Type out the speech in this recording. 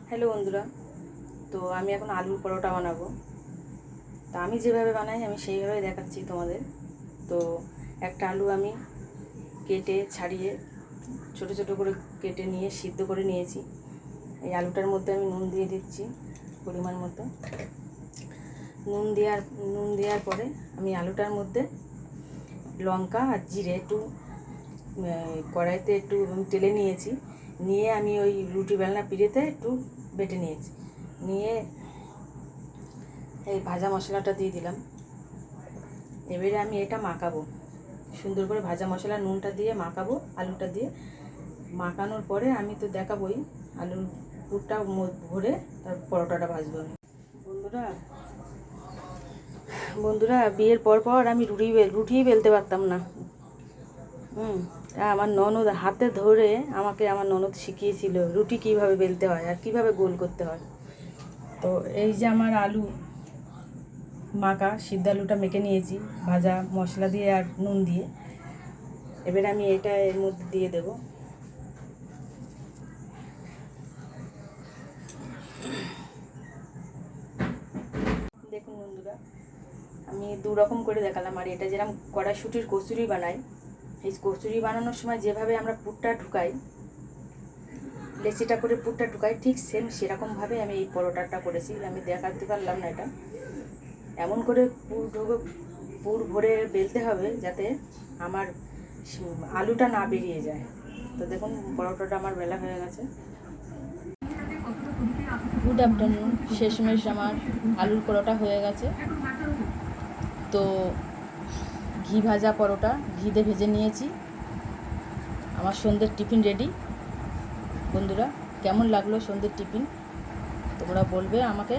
Hello বন্ধুরা, তো আমি এখন আলুর পরোটা বানাবো। তা আমি যেভাবে বানাই আমি সেইভাবে দেখাচ্ছি তোমাদের। তো একটা আলু আমি কেটে ছাড়িয়ে ছোট ছোট করে কেটে নিয়ে সিদ্ধ করে নিয়েছি। এই আলুটার মধ্যে আমি নুন দিয়ে দিচ্ছি পরিমাণ মতো। নুন দেওয়ার পরে আমি আলুটার মধ্যে লঙ্কা আর জিরে একটু কড়াইতে একটু তেলে নিয়েছি। নিয়ে আমি ওই রুটি বেলনা পিড়েতে একটু বেটে নিয়েছি। নিয়ে এই ভাজা মশলাটা দিয়ে দিলাম। এবারে আমি এটা মাখাবো সুন্দর করে, ভাজা মশলা নুনটা দিয়ে মাখাবো আলুটা দিয়ে। মাখানোর পরে আমি তো দেখাবোই আলুর পুরটা ভরে তার পরোটাটা ভাজবো আমি। বন্ধুরা বিয়ের পর আমি রুটিই বেলতে পারতাম না। আমার ননদ হাতে ধরে আমাকে আমার ননদ শিখিয়েছিল রুটি কিভাবে বেলতে হয় আর কিভাবে গোল করতে হয়। তো এই যে আমার আলু মাখা সিদ্ধ আলুটা মেখে নিয়েছি ভাজা মশলা দিয়ে আর নুন দিয়ে। এবার আমি এটা এর মধ্যে দিয়ে দেব। দেখুন বন্ধুরা, আমি দু রকম করে দেখালাম। আর এটা যেরকম কড়াইশুঁটির কচুরি বানাই, এই কচুরি বানানোর সময় যেভাবে আমরা পুরটা ঢুকাই, লেচিটা করে পুরটা ঢুকাই, ঠিক সেম সেরকমভাবে আমি এই পরোটাটা করেছি। আমি দেখাতে পারলাম না এটা। এমন করে পুর ভরে বেলতে হবে যাতে আমার আলুটা না বেরিয়ে যায়। তো দেখুন পরোটাটা আমার বেলা হয়ে গেছে। গুড আফটারনুন, শেষমেশ আমার আলুর পরোটা হয়ে গেছে। তো ঘি ভাজা পরোটা ঘিতে ভেজে নিয়েছি। আমার সন্ধ্যের টিফিন রেডি। বন্ধুরা কেমন লাগলো সন্ধ্যের টিফিন তোমরা বলবে আমাকে।